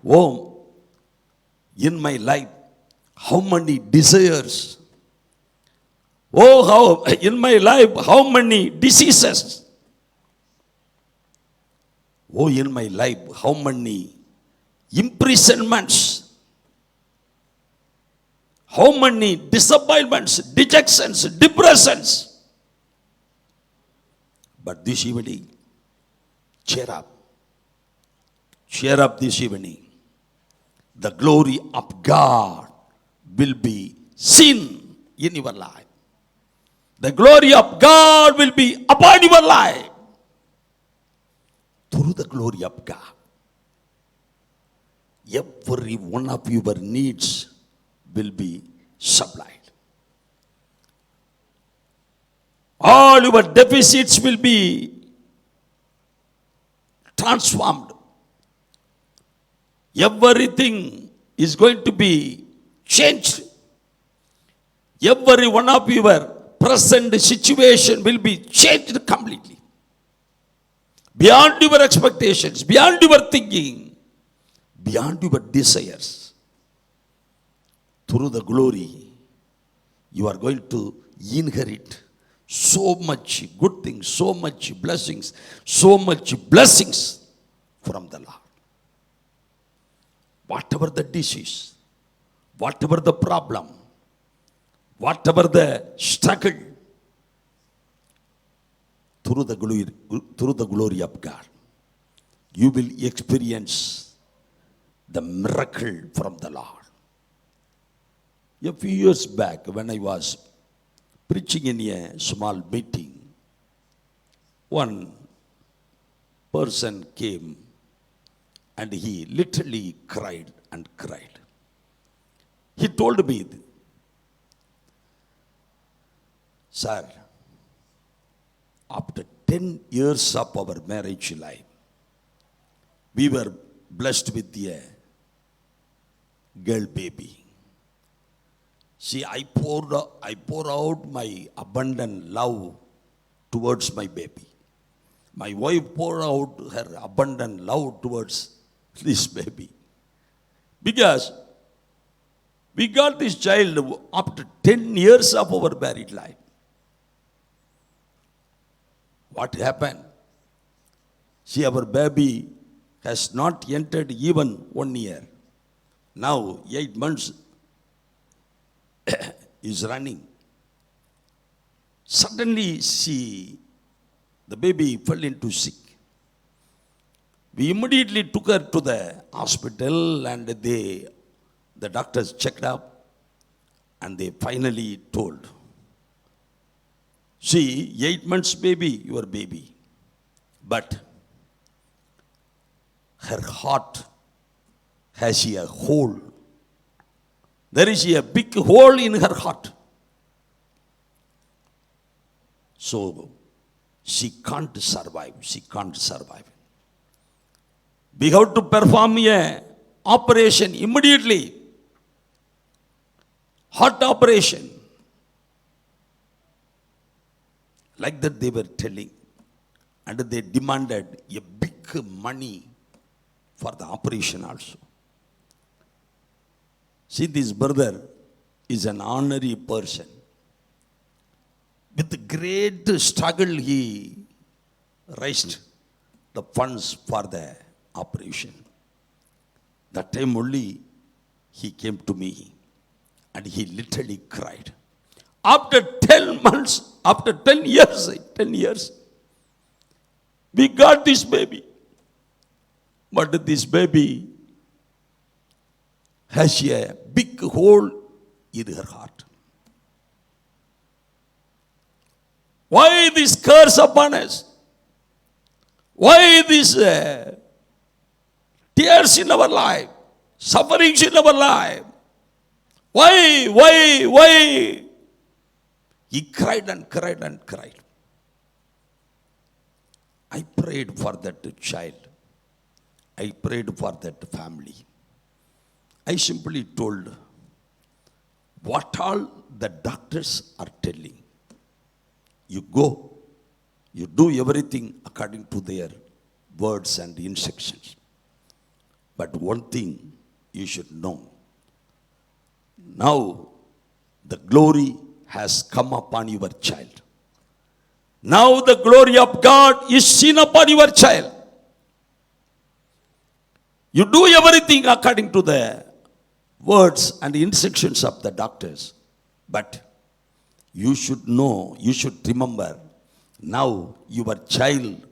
Oh, in my life, how many desires? Oh, how in my life, how many diseases? Oh, in my life, how many imprisonments? How many disappointments, dejections, depressions? But this evening, cheer up. Cheer up this evening. The glory of God will be seen in your life. The glory of God will be upon your life. Through the glory of God, every one of your needs will be supplied. All your deficits will be transformed. Everything is going to be changed. Every one of your present situation will be changed completely. Beyond your expectations, beyond your thinking, beyond your desires. Through the glory, you are going to inherit so much good things, so much blessings from the Lord. Whatever the disease, whatever the problem, whatever the struggle, through the glory of God, you will experience the miracle from the Lord. A few years back, when I was preaching in a small meeting, one person came and he literally cried and cried. He told me, sir, after 10 years of our marriage life, we were blessed with a girl baby. See, I pour out my abundant love towards my baby. My wife poured out her abundant love towards this baby. Because we got this child after 10 years of our married life. What happened? See, our baby has not entered even 1 year. Now, 8 months is running. Suddenly, the baby fell into sick. We immediately took her to the hospital and the doctors checked up and they finally told, see, 8 months baby, your baby, but her heart has a hole. There is a big hole in her heart. So she can't survive. She can't survive. We have to perform a operation immediately. Heart operation. Like that they were telling. And they demanded a big money for the operation also. See, this brother is an honorary person. With great struggle, he raised the funds for the operation. That time only he came to me and he literally cried. After 10 months, after 10 years, we got this baby. But this baby has a big hole in her heart. Why this curse upon us? Why this tears in our life? Sufferings in our life? Why? He cried and cried and cried. I prayed for that child. I prayed for that family. I simply told what all the doctors are telling. You go, you do everything according to their words and instructions. But one thing you should know. Now the glory has come upon your child. Now the glory of God is seen upon your child. You do everything according to the words and instructions of the doctors. But you should know, you should remember, now your child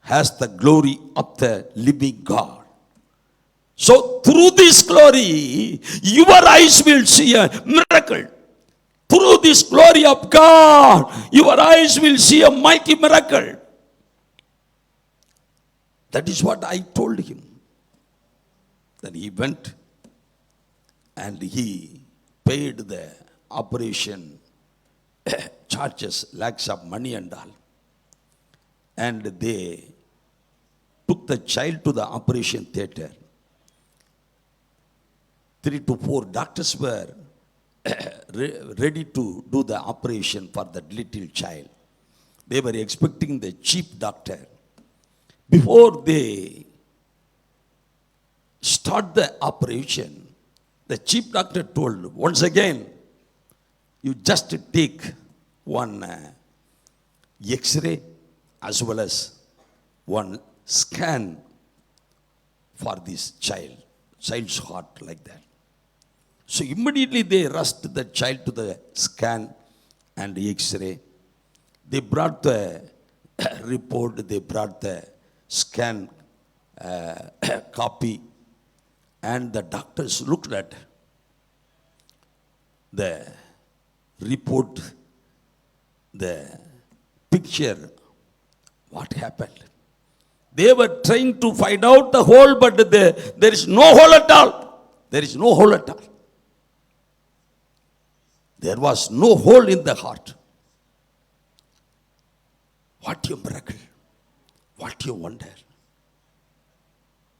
has the glory of the living God. So through this glory, your eyes will see a miracle. Through this glory of God, your eyes will see a mighty miracle. That is what I told him. Then he went and he paid the operation charges, lakhs of money and all. And they took the child to the operation theater. 3 to 4 doctors were ready to do the operation for that little child. They were expecting the chief doctor. Before they start the operation, the chief doctor told, once again, you just take one X-ray as well as one scan for this child's heart like that. So immediately they rushed the child to the scan and X-ray. They brought the report, they brought the scan copy, and the doctors looked at the report, the picture, what happened. They were trying to find out the hole, but there is no hole at all. There is no hole at all. There was no hole in the heart. What a miracle. What a wonder.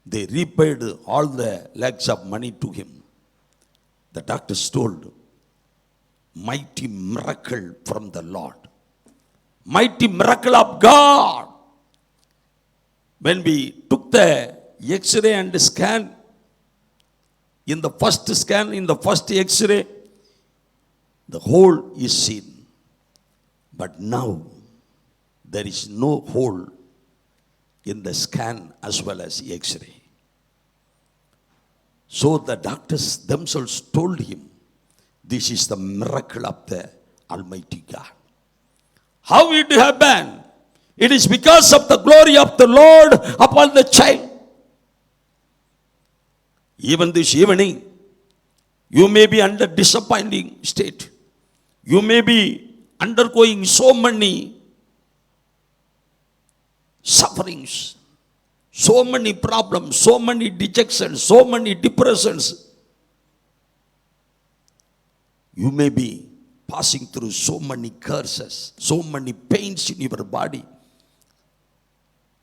They repaid all the lakhs of money to him. The doctors told, mighty miracle from the Lord. Mighty miracle of God. When we took the X-ray and scan, in the first scan, in the first X-ray, the hole is seen. But now, there is no hole in the scan as well as X-ray. So the doctors themselves told him, this is the miracle of the Almighty God. How it happened? It is because of the glory of the Lord upon the child. Even this evening, you may be under disappointing state. You may be undergoing so many sufferings, so many problems, so many dejections, so many depressions. You may be passing through so many curses, so many pains in your body.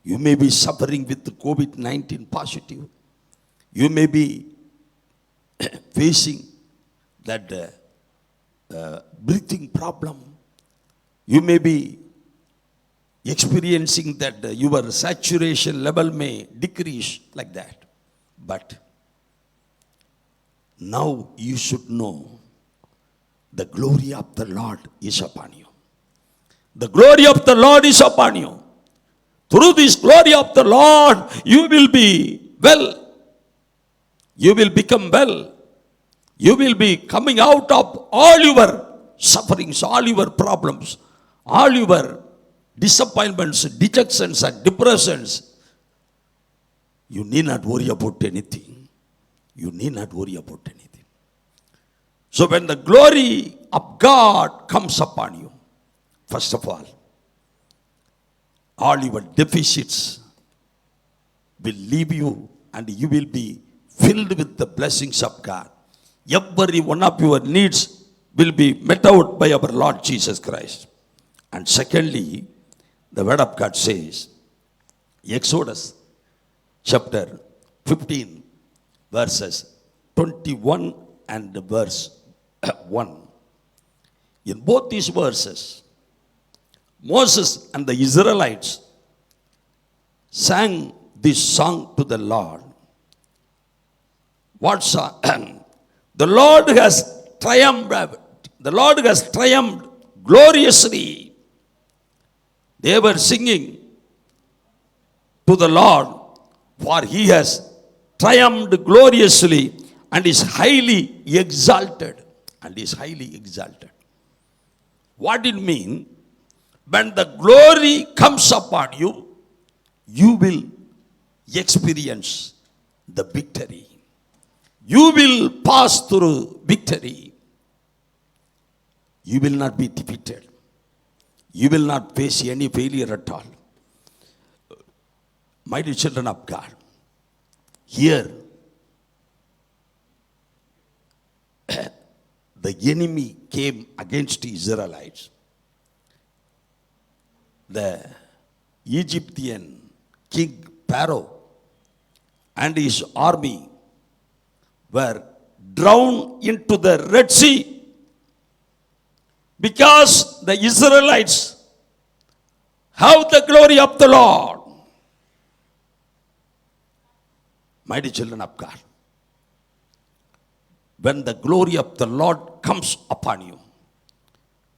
You may be suffering with the COVID-19 positive. You may be facing that breathing problem. You may be experiencing that your saturation level may decrease like that. But now you should know the glory of the Lord is upon you. The glory of the Lord is upon you. Through this glory of the Lord, you will be well. You will become well. You will be coming out of all your sufferings, all your problems, all your disappointments, dejections and depressions. You need not worry about anything. You need not worry about anything. So when the glory of God comes upon you, first of all your deficits will leave you and you will be filled with the blessings of God. Every one of your needs will be met out by our Lord Jesus Christ. And secondly, the word of God says, Exodus chapter 15 verses 21 and verse 1. In both these verses, Moses and the Israelites sang this song to the Lord. What song? The Lord has triumphed. The Lord has triumphed gloriously. They were singing to the Lord, for he has triumphed gloriously and is highly exalted. And is highly exalted. What did it mean? When the glory comes upon you, you will experience the victory. You will pass through victory. You will not be defeated. You will not face any failure at all. My dear children of God, here the enemy came against the Israelites. The Egyptian king Pharaoh and his army were drowned into the Red Sea because the Israelites have the glory of the Lord. My dear children of God, when the glory of the Lord comes upon you,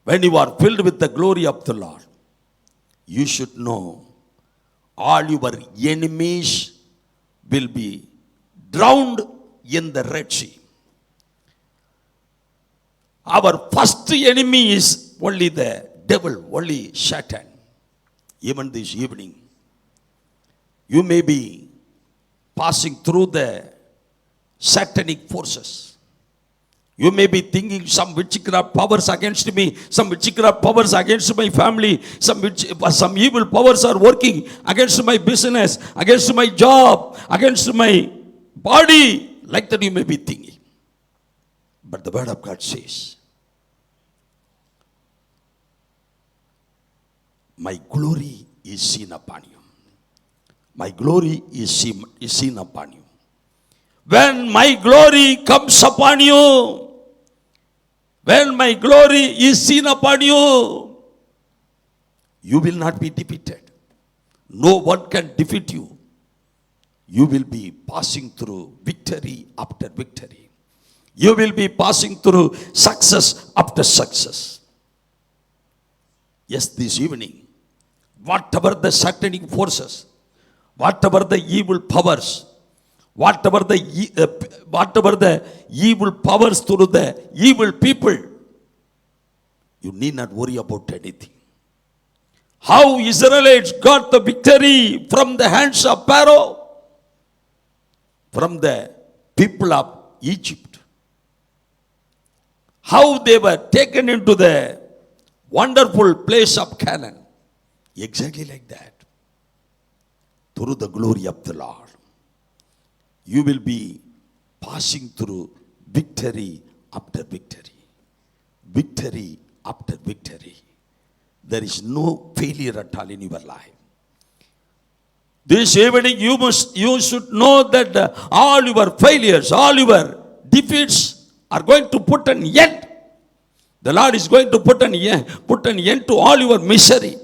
when you are filled with the glory of the Lord, you should know all your enemies will be drowned in the Red Sea. Our first enemy is only the devil, only Satan. Even this evening, you may be passing through the satanic forces. You may be thinking some witchcraft powers against me, some witchcraft powers against my family, some evil powers are working against my business, against my job, against my body. Like that you may be thinking. But the word of God says, my glory is seen upon you. My glory is seen upon you. When my glory comes upon you, when my glory is seen upon you, you will not be defeated. No one can defeat you. You will be passing through victory after victory. You will be passing through success after success. Yes, this evening, whatever the satanic forces, whatever the evil powers, whatever the evil powers through the evil people, you need not worry about anything. How Israelites got the victory from the hands of Pharaoh, from the people of Egypt. How they were taken into the wonderful place of Canaan. Exactly like that. Through the glory of the Lord, you will be passing through victory after victory. Victory after victory. There is no failure at all in your life. This evening you should know that all your failures, all your defeats are going to put an end. The Lord is going to put an end to all your misery,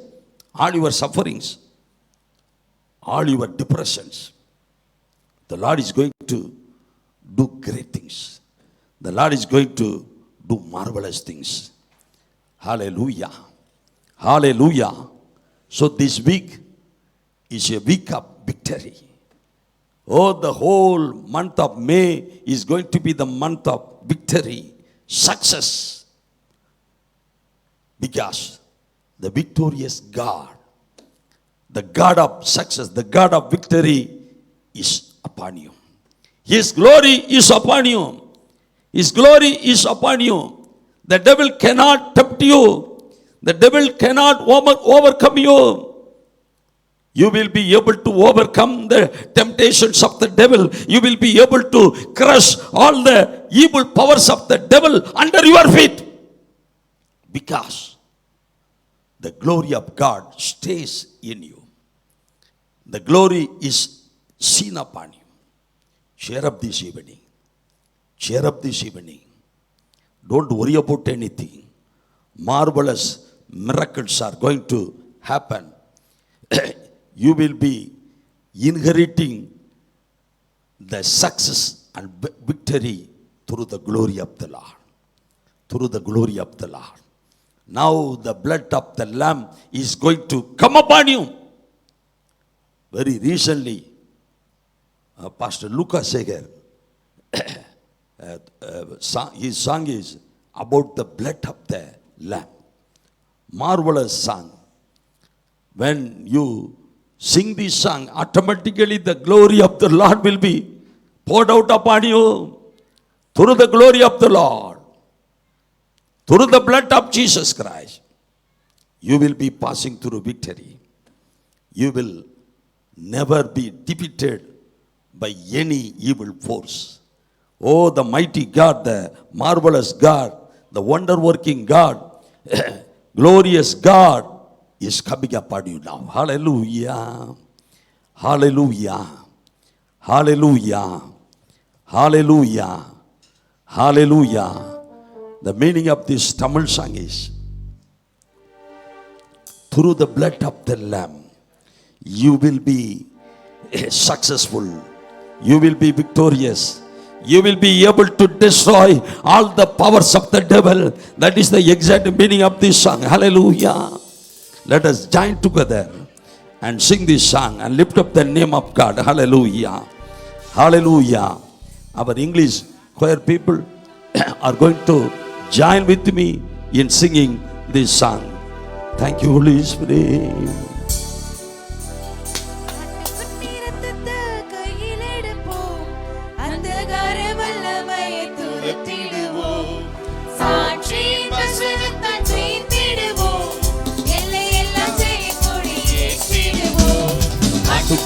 all your sufferings, all your depressions. The Lord is going to do great things. The Lord is going to do marvelous things. Hallelujah. Hallelujah. So this week is a week of victory. Oh, the whole month of May is going to be the month of victory, success. Because the victorious God, the God of success, the God of victory is upon you. His glory is upon you. His glory is upon you. The devil cannot tempt you. The devil cannot overcome you. You will be able to overcome the temptations of the devil. You will be able to crush all the evil powers of the devil under your feet. Because the glory of God stays in you. The glory is seen upon you. Cheer up this evening. Cheer up this evening. Don't worry about anything. Marvelous miracles are going to happen. You will be inheriting the success and victory through the glory of the Lord. Through the glory of the Lord. Now the blood of the Lamb is going to come upon you. Very recently, Pastor Lucas Seger, his song is about the blood of the Lamb. Marvelous song. When you sing this song, automatically the glory of the Lord will be poured out upon you. Through the glory of the Lord, through the blood of Jesus Christ, you will be passing through victory. You will never be defeated by any evil force. Oh, the mighty God, the marvelous God, the wonder-working God, glorious God is coming upon you now. Hallelujah. Hallelujah. Hallelujah. Hallelujah. Hallelujah. The meaning of this Tamil song is, through the blood of the Lamb, you will be successful. You will be victorious. You will be able to destroy all the powers of the devil. That is the exact meaning of this song. Hallelujah. Let us join together and sing this song and lift up the name of God. Hallelujah. Hallelujah. Our English choir people are going to join with me in singing this song. Thank you, Holy Spirit.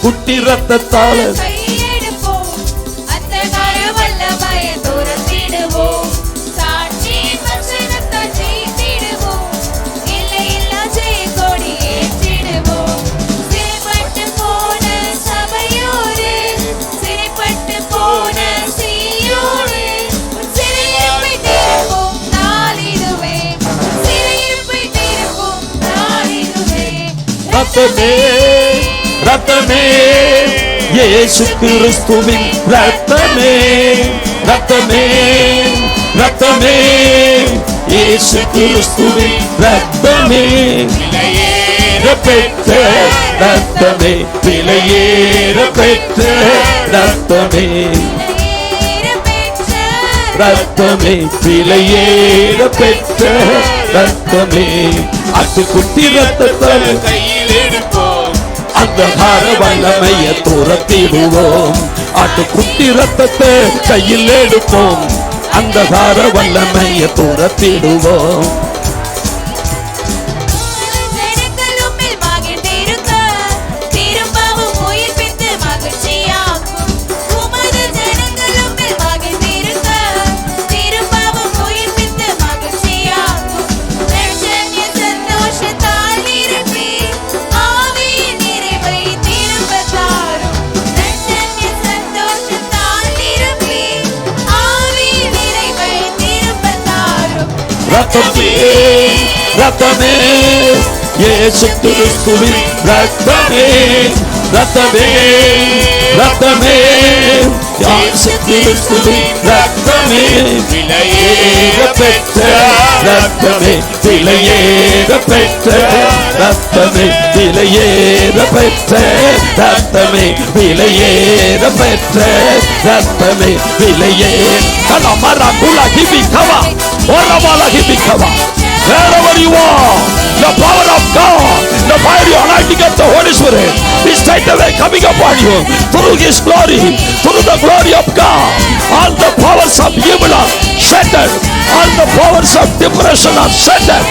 குட்டி ரத்தத்தால கையெடுப்போம், அந்தகார வல்லமையை துரத்திடுவோம், சாட்சியின் வசனத்தால் ஜெயித்திடுவோம், எல்லையில்லா ஜெயக்கொடி ஏற்றிடுவோம். சிறைப்பட்டு போன சபையோடு, சிறைப்பட்டு போன சீயோடு, உன் சிறையிருப்பை தீர்ப்போம் நாளிதுவே, சிறையிருப்பை தீர்ப்போம் நாளிதுவே. ரத்தமே ரத்தமே இயேசு கிறிஸ்துவின் ரத்தமே ரத்தமே ரத்தமே இயேசு கிறிஸ்துவின் ரத்தமே விலையேற பெற்ற ரத்தமே விலையேற பெற்ற ரத்தமே ரத்தமே விலையேற பெற்ற ரத்தமே ஆட்டுக்குட்டி ரத்தத்தால் கையில் எடுப்போம் அந்தகார வல்லமையை துரத்திடுவோம் ஆட்டுக்குட்டி ரத்தத்தை கையில் எடுப்போம் அந்தகார வல்லமையை துரத்திடுவோம் ரத்தமே ரத்தமே இயேசு கிறிஸ்துவின் ரத்தமே ரத்தமே ரத்தமே இயேசு கிறிஸ்துவின் ரத்தமே விலையேற பெற்ற ரத்தமே விலையேற பெற்ற ரத்தமே விலையேற பெற்ற ரத்தமே விலையேற பெற்ற ரத்தமே விலையேற கலமரா குலகிபி Kala Orabalaghibikava. Wherever you are, the power of God, the fire of anointing of the Holy Spirit is straight away coming upon you through His glory, through the glory of God. All the powers of evil are shattered. All the powers of depression are shattered.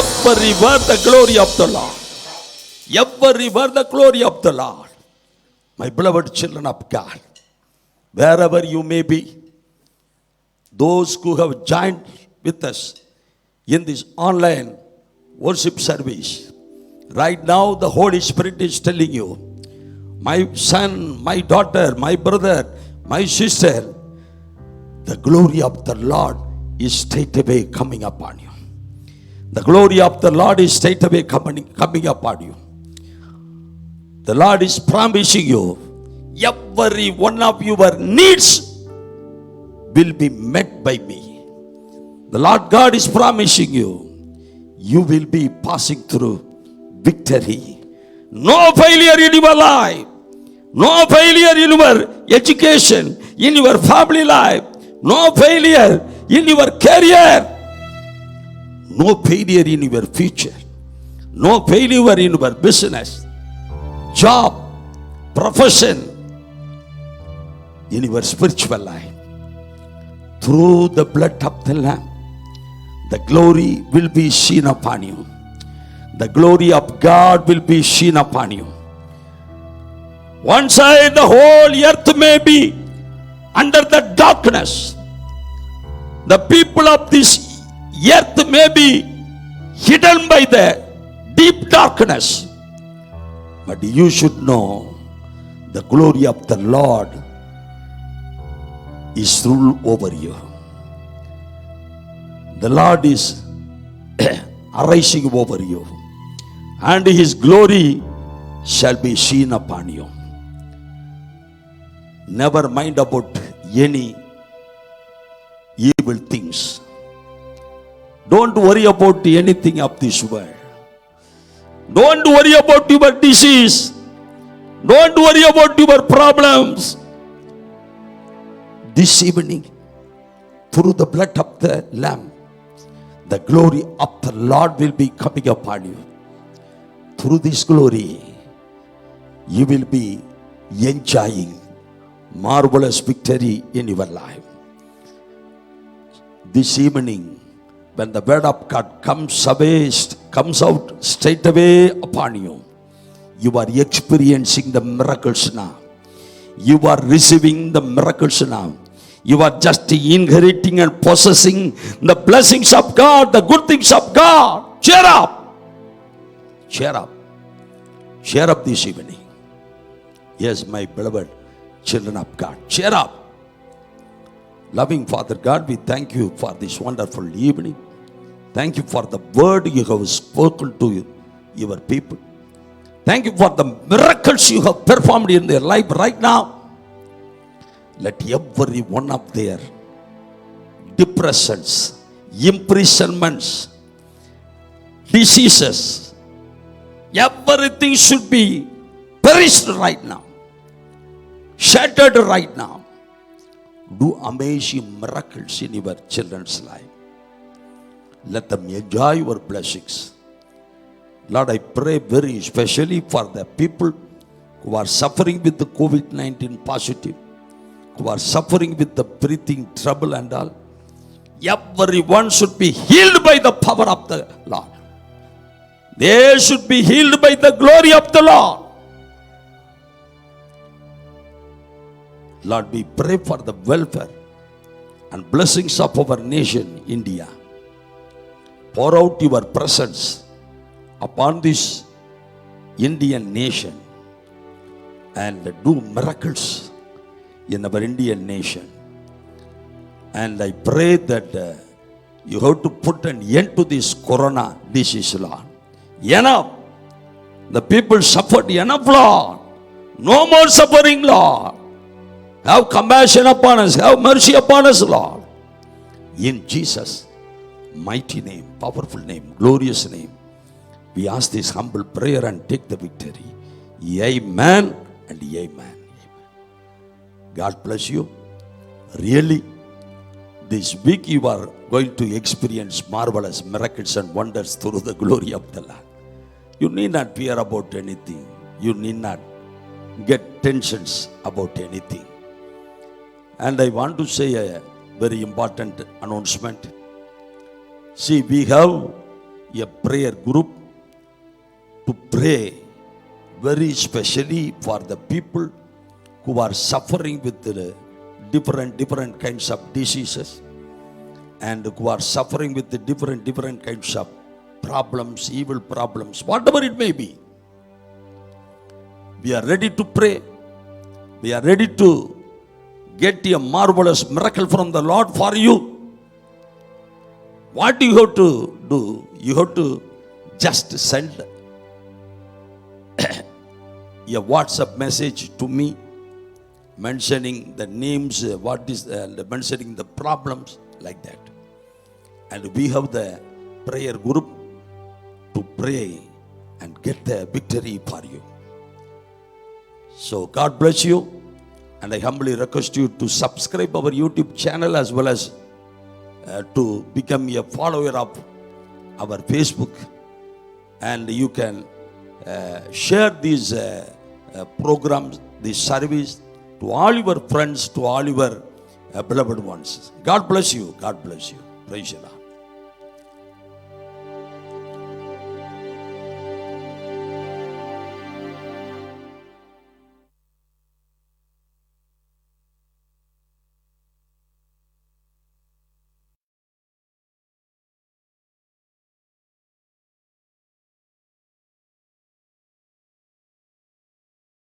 Everywhere the glory of the Lord. Everywhere the glory of the Lord. My beloved children of God, wherever you may be, those who have joined with us in this online worship service, right now the Holy Spirit is telling you, my son, my daughter, my brother, my sister, the glory of the Lord is straight away coming upon you. The glory of the Lord is straight away coming upon you. The Lord is promising you, every one of your needs will be met by me. The Lord God is promising you, you will be passing through victory. No failure in your life. No failure in your education, in your family life. No failure in your career. No failure in your future. No failure in your business. Job, profession, in your spiritual life. Through the blood of the Lamb, the glory will be seen upon you. The glory of God will be seen upon you. One side the whole earth may be under the darkness. The people of this earth may be hidden by the deep darkness. But you should know the glory of the Lord is rule over you. The Lord is arising over you, and His glory shall be seen upon you. Never mind about any evil things. Don't worry about anything of this world. Don't worry about your disease. Don't worry about your problems. This evening, through the blood of the Lamb, the glory of the Lord will be coming upon you. Through this glory, you will be enjoying marvelous victory in your life. This evening, when the word of God comes out straight away upon you, you are experiencing the miracles now. You are receiving the miracles now. You are just inheriting and possessing the blessings of God, the good things of God. Cheer up. Cheer up. Cheer up this evening. Yes, my beloved children of God. Cheer up. Loving Father God, we thank you for this wonderful evening. Thank you for the word you have spoken to your people. Thank you for the miracles you have performed in their life right now. Let every one of their depressions, imprisonments, diseases, Everything should be perished right now, shattered right now. Do amazing miracles in your children's life. Let them enjoy your blessings. Lord, I pray very especially for the people who are suffering with the COVID-19 positive, who are suffering with the breathing trouble and all. Everyone should be healed by the power of the Lord. They should be healed by the glory of the Lord. Lord, we pray for the welfare and blessings of our nation, India. Pour out your presence upon this Indian nation and do miracles in our Indian nation. And I pray that you have to put an end to this corona disease, Lord. Enough. The people suffered enough, Lord. No more suffering, Lord. Have compassion upon us. Have mercy upon us, Lord. In Jesus' mighty name, powerful name, glorious name, we ask this humble prayer and take the victory. Amen and amen. God bless you. Really, this week you are going to experience marvelous miracles and wonders through the glory of the Lord. You need not fear about anything. You need not get tensions about anything. And I want to say a very important announcement. See, we have a prayer group to pray very specially for the people who are suffering with the different kinds of diseases and who are suffering with the different kinds of problems, evil problems, whatever it may be. We are ready to pray. We are ready to get a marvelous miracle from the Lord for you. What do you have to do? You have to just send a WhatsApp message to me mentioning the names, mentioning the problems, like that. And we have the prayer group to pray and get the victory for you. So God bless you. And I humbly request you to subscribe our YouTube channel as well as to become a follower of our Facebook. And you can share these programs, this service to all your friends, to all your beloved ones. God bless you. God bless you. Praise the Lord.